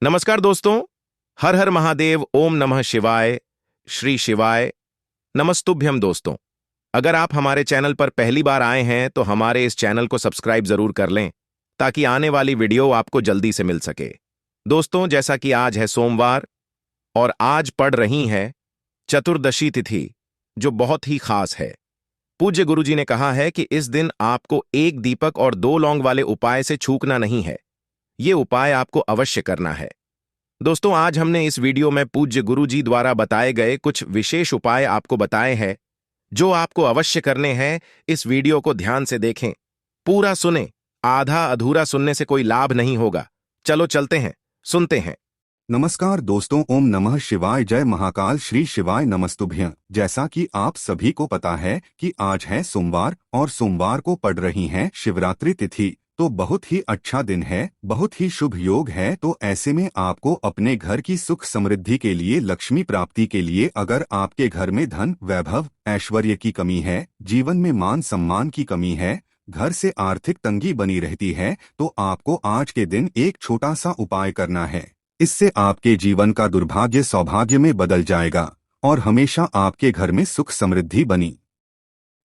नमस्कार दोस्तों। हर हर महादेव, ओम नमः शिवाय, श्री शिवाय, नमस्तुभ्यम। दोस्तों, अगर आप हमारे चैनल पर पहली बार आए हैं तो हमारे इस चैनल को सब्सक्राइब जरूर कर लें ताकि आने वाली वीडियो आपको जल्दी से मिल सके। दोस्तों, जैसा कि आज है सोमवार और आज पड़ रही है चतुर्दशी तिथि, जो बहुत ही खास है। पूज्य गुरुजी ने कहा है कि इस दिन आपको एक दीपक और 2 लौंग वाले उपाय से चूकना नहीं है। ये उपाय आपको अवश्य करना है। दोस्तों, आज हमने इस वीडियो में पूज्य गुरुजी द्वारा बताए गए कुछ विशेष उपाय आपको बताए हैं जो आपको अवश्य करने हैं। इस वीडियो को ध्यान से देखें, पूरा सुने। आधा अधूरा सुनने से कोई लाभ नहीं होगा। चलो चलते हैं, सुनते हैं। नमस्कार दोस्तों, ओम नमः शिवाय, जय महाकाल, श्री शिवाय नमस्तुभ्यं। जैसा कि आप सभी को पता है कि आज है सोमवार और सोमवार को पड़ रही है शिवरात्रि तिथि, तो बहुत ही अच्छा दिन है, बहुत ही शुभ योग है। तो ऐसे में आपको अपने घर की सुख समृद्धि के लिए, लक्ष्मी प्राप्ति के लिए, अगर आपके घर में धन, वैभव, ऐश्वर्य की कमी है, जीवन में मान सम्मान की कमी है, घर से आर्थिक तंगी बनी रहती है, तो आपको आज के दिन एक छोटा सा उपाय करना है। इससे आपके जीवन का दुर्भाग्य सौभाग्य में बदल जाएगा और हमेशा आपके घर में सुख समृद्धि बनी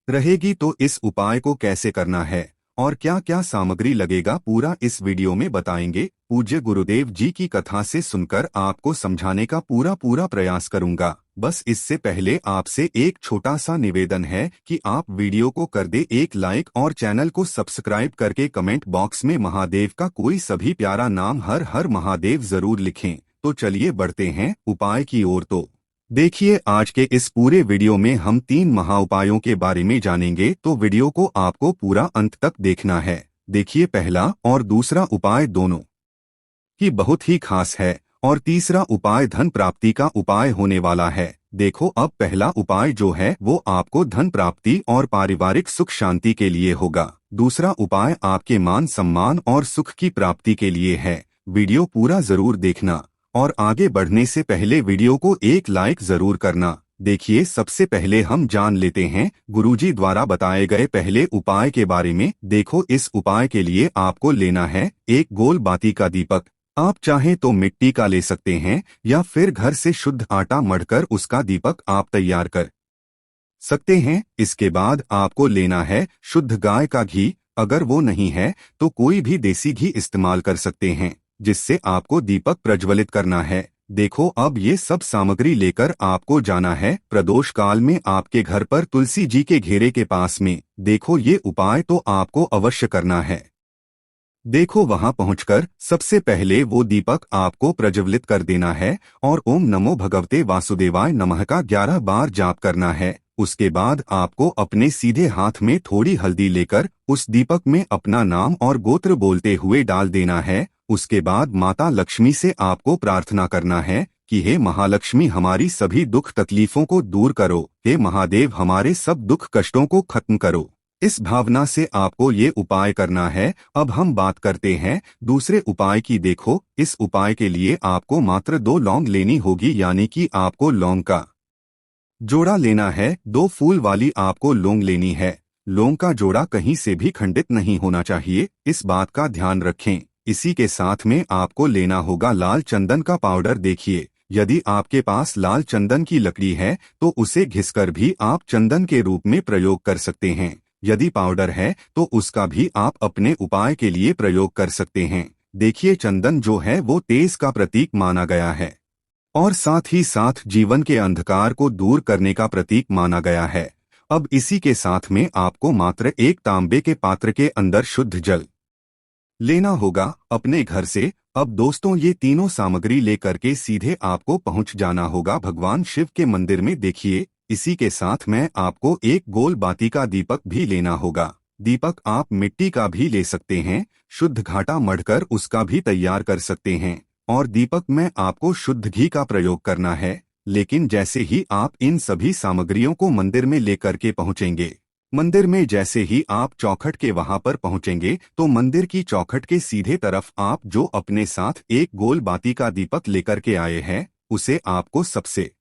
रहेगी। तो इस उपाय को कैसे करना है और क्या क्या सामग्री लगेगा, पूरा इस वीडियो में बताएंगे। पूज्य गुरुदेव जी की कथा से सुनकर आपको समझाने का पूरा प्रयास करूंगा। बस इससे पहले आपसे एक छोटा सा निवेदन है कि आप वीडियो को कर दे एक लाइक और चैनल को सब्सक्राइब करके कमेंट बॉक्स में महादेव का कोई सभी प्यारा नाम हर हर महादेव जरूर लिखें। तो चलिए बढ़ते हैं उपाय की ओर। तो देखिए, आज के इस पूरे वीडियो में हम 3 महाउपायों के बारे में जानेंगे, तो वीडियो को आपको पूरा अंत तक देखना है। देखिए, पहला और दूसरा उपाय दोनों ही बहुत ही खास है और तीसरा उपाय धन प्राप्ति का उपाय होने वाला है। देखो, अब पहला उपाय जो है वो आपको धन प्राप्ति और पारिवारिक सुख शांति के लिए होगा। दूसरा उपाय आपके मान सम्मान और सुख की प्राप्ति के लिए है। वीडियो पूरा जरूर देखना और आगे बढ़ने से पहले वीडियो को एक लाइक जरूर करना। देखिए, सबसे पहले हम जान लेते हैं गुरुजी द्वारा बताए गए पहले उपाय के बारे में। देखो, इस उपाय के लिए आपको लेना है एक गोल बाती का दीपक। आप चाहें तो मिट्टी का ले सकते हैं या फिर घर से शुद्ध आटा मढ़कर उसका दीपक आप तैयार कर सकते हैं। इसके बाद आपको लेना है शुद्ध गाय का घी। अगर वो नहीं है तो कोई भी देसी घी इस्तेमाल कर सकते हैं, जिससे आपको दीपक प्रज्वलित करना है। देखो, अब ये सब सामग्री लेकर आपको जाना है प्रदोष काल में आपके घर पर तुलसी जी के घेरे के पास में। देखो, ये उपाय तो आपको अवश्य करना है। देखो, वहां पहुंचकर सबसे पहले वो दीपक आपको प्रज्वलित कर देना है और ओम नमो भगवते वासुदेवाय नमः का 11 बार जाप करना है। उसके बाद आपको अपने सीधे हाथ में थोड़ी हल्दी लेकर उस दीपक में अपना नाम और गोत्र बोलते हुए डाल देना है। उसके बाद माता लक्ष्मी से आपको प्रार्थना करना है कि हे महालक्ष्मी, हमारी सभी दुख तकलीफों को दूर करो। हे महादेव, हमारे सब दुख कष्टों को खत्म करो। इस भावना से आपको ये उपाय करना है। अब हम बात करते हैं दूसरे उपाय की। देखो, इस उपाय के लिए आपको मात्र 2 लौंग लेनी होगी, यानी कि आपको लौंग का जोड़ा लेना है। 2 फूल वाली आपको लौंग लेनी है। लौंग का जोड़ा कहीं से भी खंडित नहीं होना चाहिए, इस बात का ध्यान रखें। इसी के साथ में आपको लेना होगा लाल चंदन का पाउडर। देखिए, यदि आपके पास लाल चंदन की लकड़ी है तो उसे घिसकर भी आप चंदन के रूप में प्रयोग कर सकते हैं। यदि पाउडर है तो उसका भी आप अपने उपाय के लिए प्रयोग कर सकते हैं। देखिए, चंदन जो है वो तेज का प्रतीक माना गया है और साथ ही साथ जीवन के अंधकार को दूर करने का प्रतीक माना गया है। अब इसी के साथ में आपको मात्र एक तांबे के पात्र के अंदर शुद्ध जल लेना होगा अपने घर से। अब दोस्तों, ये तीनों सामग्री लेकर के सीधे आपको पहुंच जाना होगा भगवान शिव के मंदिर में। देखिए, इसी के साथ में आपको एक गोल बाती का दीपक भी लेना होगा। दीपक आप मिट्टी का भी ले सकते हैं, शुद्ध घाटा मढ़कर उसका भी तैयार कर सकते हैं। और दीपक में आपको शुद्ध घी का प्रयोग करना है। लेकिन जैसे ही आप इन सभी सामग्रियों को मंदिर में लेकर के पहुंचेंगे, मंदिर में जैसे ही आप चौखट के वहां पर पहुंचेंगे, तो मंदिर की चौखट के सीधे तरफ आप जो अपने साथ एक गोल बाती का दीपक लेकर के आए हैं, उसे आपको सबसे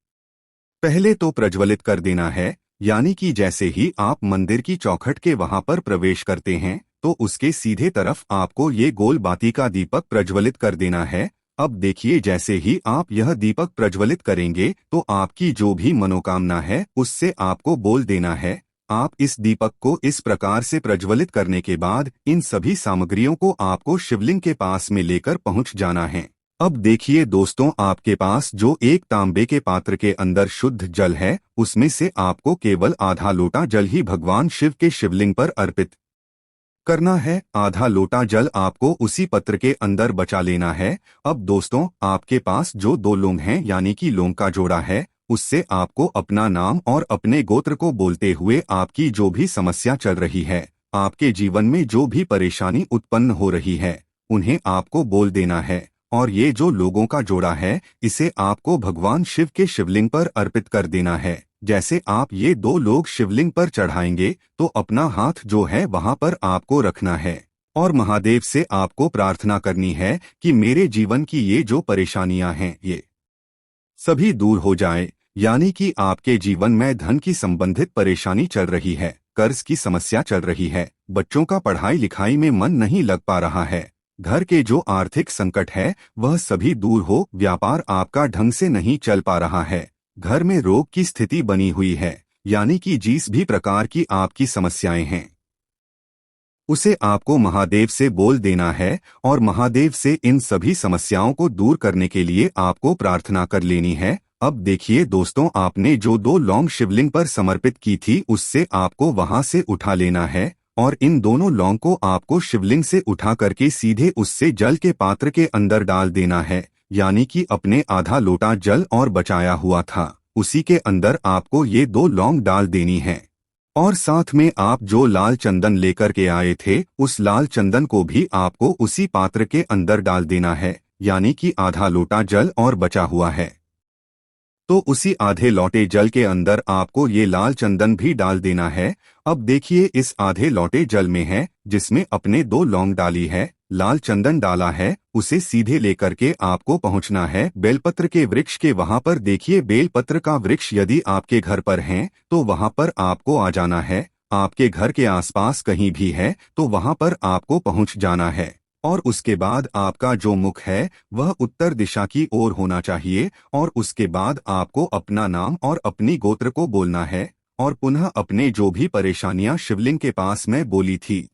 पहले तो प्रज्वलित कर देना है। यानी कि जैसे ही आप मंदिर की चौखट के वहां पर प्रवेश करते हैं तो उसके सीधे तरफ आपको ये गोल बाती का दीपक प्रज्वलित कर देना है। अब देखिए, जैसे ही आप यह दीपक प्रज्वलित करेंगे तो आपकी जो भी मनोकामना है उससे आपको बोल देना है। आप इस दीपक को इस प्रकार से प्रज्वलित करने के बाद इन सभी सामग्रियों को आपको शिवलिंग के पास में लेकर पहुंच जाना है। अब देखिए दोस्तों, आपके पास जो एक तांबे के पात्र के अंदर शुद्ध जल है उसमें से आपको केवल आधा लोटा जल ही भगवान शिव के शिवलिंग पर अर्पित करना है। आधा लोटा जल आपको उसी पत्र के अंदर बचा लेना है। अब दोस्तों, आपके पास जो 2 लौंग हैं यानी कि लौंग का जोड़ा है, उससे आपको अपना नाम और अपने गोत्र को बोलते हुए आपकी जो भी समस्या चल रही है, आपके जीवन में जो भी परेशानी उत्पन्न हो रही है, उन्हें आपको बोल देना है। और ये जो लोगों का जोड़ा है इसे आपको भगवान शिव के शिवलिंग पर अर्पित कर देना है। जैसे आप ये 2 लोग शिवलिंग पर चढ़ाएंगे तो अपना हाथ जो है वहां पर आपको रखना है और महादेव से आपको प्रार्थना करनी है कि मेरे जीवन की ये जो परेशानियां हैं ये सभी दूर हो जाए। यानी कि आपके जीवन में धन की संबंधित परेशानी चल रही है, कर्ज की समस्या चल रही है, बच्चों का पढ़ाई लिखाई में मन नहीं लग पा रहा है, घर के जो आर्थिक संकट है वह सभी दूर हो, व्यापार आपका ढंग से नहीं चल पा रहा है, घर में रोग की स्थिति बनी हुई है, यानी कि जिस भी प्रकार की आपकी समस्याएं हैं उसे आपको महादेव से बोल देना है और महादेव से इन सभी समस्याओं को दूर करने के लिए आपको प्रार्थना कर लेनी है। अब देखिए दोस्तों, आपने जो 2 लौंग शिवलिंग पर समर्पित की थी उससे आपको वहां से उठा लेना है और इन दोनों लौंग को आपको शिवलिंग से उठा करके सीधे उससे जल के पात्र के अंदर डाल देना है। यानी कि अपने आधा लोटा जल और बचाया हुआ था उसी के अंदर आपको ये 2 लौंग डाल देनी है और साथ में आप जो लाल चंदन लेकर के आए थे उस लाल चंदन को भी आपको उसी पात्र के अंदर डाल देना है। यानी कि आधा लोटा जल और बचा हुआ है तो उसी आधे लौटे जल के अंदर आपको ये लाल चंदन भी डाल देना है। अब देखिए, इस आधे लौटे जल में है जिसमें अपने 2 लौंग डाली है, लाल चंदन डाला है, उसे सीधे लेकर के आपको पहुंचना है बेलपत्र के वृक्ष के वहां पर। देखिए, बेलपत्र का वृक्ष यदि आपके घर पर है तो वहां पर आपको आ जाना है, आपके घर के आसपास कहीं भी है तो वहां पर आपको पहुंच जाना है और उसके बाद आपका जो मुख है वह उत्तर दिशा की ओर होना चाहिए और उसके बाद आपको अपना नाम और अपनी गोत्र को बोलना है और पुनः अपने जो भी परेशानियां शिवलिंग के पास में बोली थी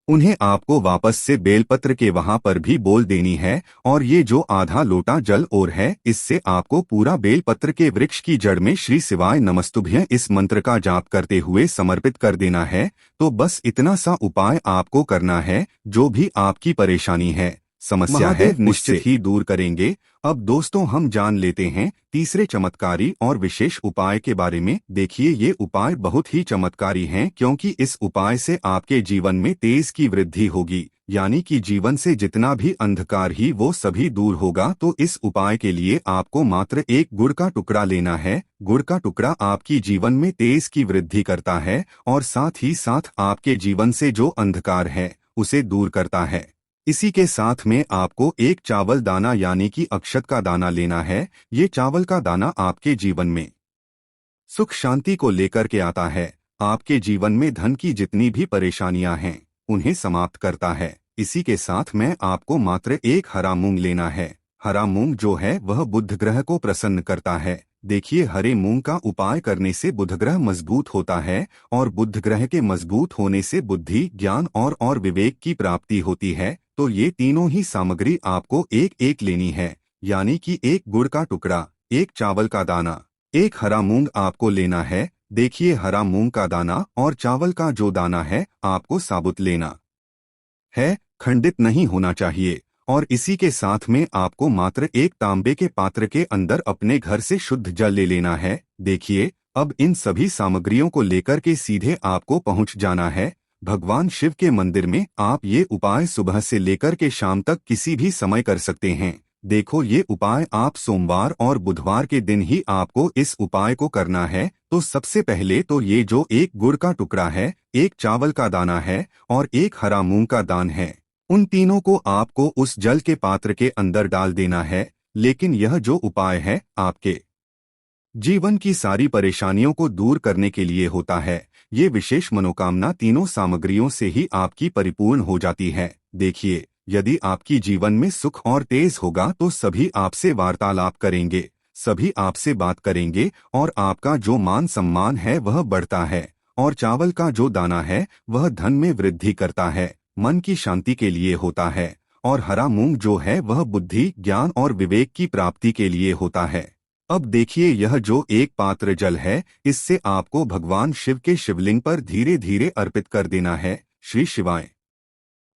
उन्हें आपको वापस से बेलपत्र के वहां पर भी बोल देनी है। और ये जो आधा लोटा जल और है इससे आपको पूरा बेलपत्र के वृक्ष की जड़ में श्री शिवाय नमस्तुभ्यं इस मंत्र का जाप करते हुए समर्पित कर देना है। तो बस इतना सा उपाय आपको करना है, जो भी आपकी परेशानी है समस्या है निश्चित ही दूर करेंगे। अब दोस्तों, हम जान लेते हैं तीसरे चमत्कारी और विशेष उपाय के बारे में। देखिए, ये उपाय बहुत ही चमत्कारी हैं क्योंकि इस उपाय से आपके जीवन में तेज की वृद्धि होगी, यानी कि जीवन से जितना भी अंधकार ही वो सभी दूर होगा। तो इस उपाय के लिए आपको मात्र एक गुड़ का टुकड़ा लेना है। गुड़ का टुकड़ा आपकी जीवन में तेज की वृद्धि करता है और साथ ही साथ आपके जीवन से जो अंधकार है उसे दूर करता है। इसी के साथ में आपको एक चावल दाना यानी कि अक्षत का दाना लेना है। ये चावल का दाना आपके जीवन में सुख शांति को लेकर के आता है, आपके जीवन में धन की जितनी भी परेशानियां हैं उन्हें समाप्त करता है। इसी के साथ में आपको मात्र एक हरा मूंग लेना है। हरा मूंग जो है वह बुध ग्रह को प्रसन्न करता है। देखिए, हरे मूंग का उपाय करने से बुध ग्रह मजबूत होता है और बुध ग्रह के मजबूत होने से बुद्धि, ज्ञान और विवेक की प्राप्ति होती है। तो ये तीनों ही सामग्री आपको एक एक लेनी है, यानी कि एक गुड़ का टुकड़ा, एक चावल का दाना, एक हरा मूंग आपको लेना है। देखिए, हरा मूंग का दाना और चावल का जो दाना है आपको साबुत लेना है, खंडित नहीं होना चाहिए। और इसी के साथ में आपको मात्र एक तांबे के पात्र के अंदर अपने घर से शुद्ध जल ले लेना है। देखिए, अब इन सभी सामग्रियों को लेकर के सीधे आपको पहुंच जाना है भगवान शिव के मंदिर में। आप ये उपाय सुबह से लेकर के शाम तक किसी भी समय कर सकते हैं। देखो, ये उपाय आप सोमवार और बुधवार के दिन ही आपको इस उपाय को करना है। तो सबसे पहले तो ये जो एक गुड़ का टुकड़ा है, एक चावल का दाना है और एक हरा मूंग का दान है, उन तीनों को आपको उस जल के पात्र के अंदर डाल देना है। लेकिन यह जो उपाय है आपके जीवन की सारी परेशानियों को दूर करने के लिए होता है। ये विशेष मनोकामना तीनों सामग्रियों से ही आपकी परिपूर्ण हो जाती है। देखिए, यदि आपकी जीवन में सुख और तेज होगा तो सभी आपसे वार्तालाप करेंगे, सभी आपसे बात करेंगे और आपका जो मान सम्मान है वह बढ़ता है। और चावल का जो दाना है वह धन में वृद्धि करता है, मन की शांति के लिए होता है। और हरा मूंग जो है वह बुद्धि, ज्ञान और विवेक की प्राप्ति के लिए होता है। अब देखिए, यह जो एक पात्र जल है, इससे आपको भगवान शिव के शिवलिंग पर धीरे धीरे अर्पित कर देना है। श्री शिवाय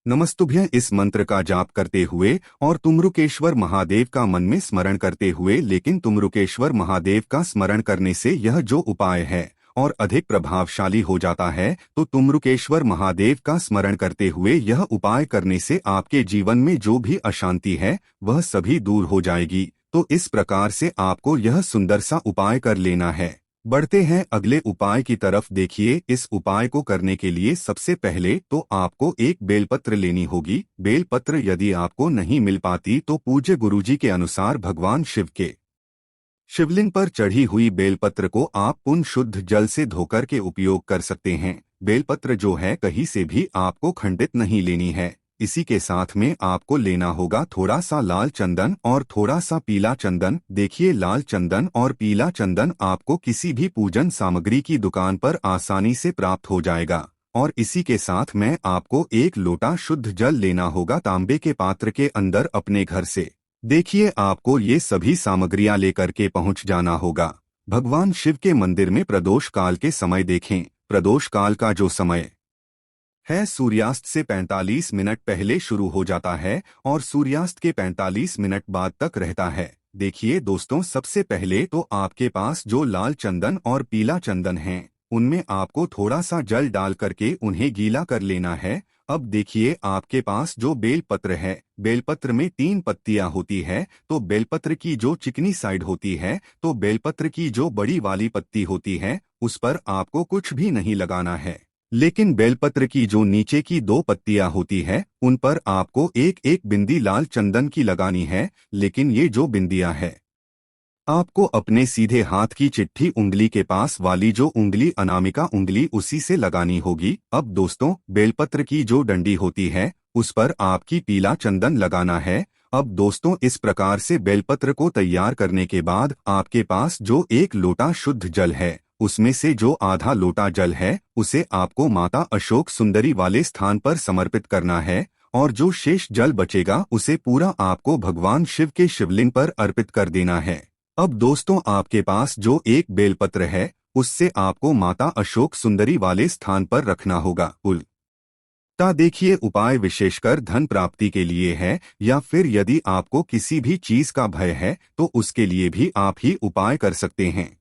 नमस्तुभ्यं इस मंत्र का जाप करते हुए और तुमरुकेश्वर महादेव का मन में स्मरण करते हुए, लेकिन तुमरुकेश्वर महादेव का स्मरण करने से यह जो उपाय है और अधिक प्रभावशाली हो जाता है, तो तुमरुकेश्वर महादेव का स्मरण करते हुए यह उपाय करने से आपके जीवन में जो भी अशांति है वह सभी दूर हो जाएगी। तो इस प्रकार से आपको यह सुंदर सा उपाय कर लेना है। बढ़ते हैं अगले उपाय की तरफ। देखिए, इस उपाय को करने के लिए सबसे पहले तो आपको एक बेलपत्र लेनी होगी। बेलपत्र यदि आपको नहीं मिल पाती तो पूज्य गुरुजी के अनुसार भगवान शिव के शिवलिंग पर चढ़ी हुई बेलपत्र को आप पुण्य शुद्ध जल से धोकर के उपयोग कर सकते हैं। बेलपत्र जो है कहीं से भी आपको खंडित नहीं लेनी है। इसी के साथ में आपको लेना होगा थोड़ा सा लाल चंदन और थोड़ा सा पीला चंदन। देखिए, लाल चंदन और पीला चंदन आपको किसी भी पूजन सामग्री की दुकान पर आसानी से प्राप्त हो जाएगा। और इसी के साथ में आपको एक लोटा शुद्ध जल लेना होगा तांबे के पात्र के अंदर अपने घर से। देखिए, आपको ये सभी सामग्रियां लेकर के पहुंच जाना होगा। भगवान शिव के मंदिर में प्रदोष काल के समय देखें। प्रदोष काल का जो समय है सूर्यास्त से 45 मिनट पहले शुरू हो जाता है और सूर्यास्त के 45 मिनट बाद तक रहता है। देखिए दोस्तों, सबसे पहले तो आपके पास जो लाल चंदन और पीला चंदन है, उनमें आपको थोड़ा सा जल डाल करके उन्हें गीला कर लेना है। अब देखिए, आपके पास जो बेलपत्र है, बेलपत्र में 3 पत्तियां होती है। तो बेलपत्र की जो चिकनी साइड होती है, तो बेलपत्र की जो बड़ी वाली पत्ती होती है, उस पर आपको कुछ भी नहीं लगाना है। लेकिन बेलपत्र की जो नीचे की 2 पत्तियां होती है, उन पर आपको एक एक बिंदी लाल चंदन की लगानी है। लेकिन ये जो बिंदियां है, आपको अपने सीधे हाथ की चिट्ठी उंगली के पास वाली जो उंगली अनामिका उंगली, उसी से लगानी होगी। अब दोस्तों, बेलपत्र की जो डंडी होती है, उस पर आपकी पीला चंदन लगाना है। अब दोस्तों, इस प्रकार से बेलपत्र को तैयार करने के बाद आपके पास जो एक लोटा शुद्ध जल है, उसमें से जो आधा लोटा जल है उसे आपको माता अशोक सुंदरी वाले स्थान पर समर्पित करना है। और जो शेष जल बचेगा उसे पूरा आपको भगवान शिव के शिवलिंग पर अर्पित कर देना है। अब दोस्तों, आपके पास जो एक बेलपत्र है, उससे आपको माता अशोक सुंदरी वाले स्थान पर रखना होगा। उल्टा देखिए, उपाय विशेषकर धन प्राप्ति के लिए है, या फिर यदि आपको किसी भी चीज का भय है तो उसके लिए भी आप ही उपाय कर सकते हैं।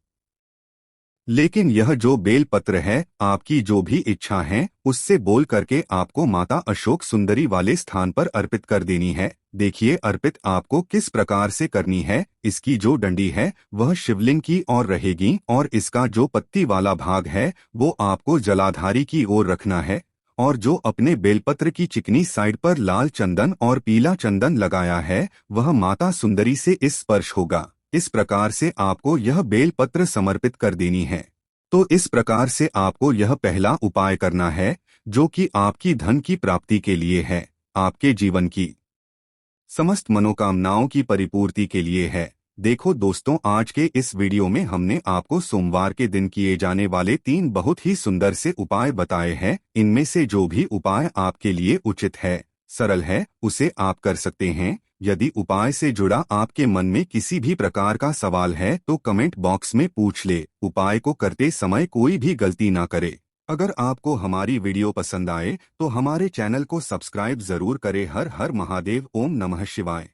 लेकिन यह जो बेलपत्र है, आपकी जो भी इच्छा है उससे बोल करके आपको माता अशोक सुंदरी वाले स्थान पर अर्पित कर देनी है। देखिए, अर्पित आपको किस प्रकार से करनी है। इसकी जो डंडी है वह शिवलिंग की ओर रहेगी और इसका जो पत्ती वाला भाग है वो आपको जलाधारी की ओर रखना है। और जो अपने बेलपत्र की चिकनी साइड पर लाल चंदन और पीला चंदन लगाया है, वह माता सुंदरी से इस स्पर्श होगा। इस प्रकार से आपको यह बेलपत्र समर्पित कर देनी है। तो इस प्रकार से आपको यह पहला उपाय करना है, जो कि आपकी धन की प्राप्ति के लिए है, आपके जीवन की समस्त मनोकामनाओं की परिपूर्ति के लिए है। देखो दोस्तों, आज के इस वीडियो में हमने आपको सोमवार के दिन किए जाने वाले 3 बहुत ही सुंदर से उपाय बताए हैं। इनमें से जो भी उपाय आपके लिए उचित है, सरल है, उसे आप कर सकते हैं। यदि उपाय से जुड़ा आपके मन में किसी भी प्रकार का सवाल है तो कमेंट बॉक्स में पूछ ले। उपाय को करते समय कोई भी गलती ना करे। अगर आपको हमारी वीडियो पसंद आए तो हमारे चैनल को सब्सक्राइब जरूर करें। हर हर महादेव। ओम नमः शिवाय।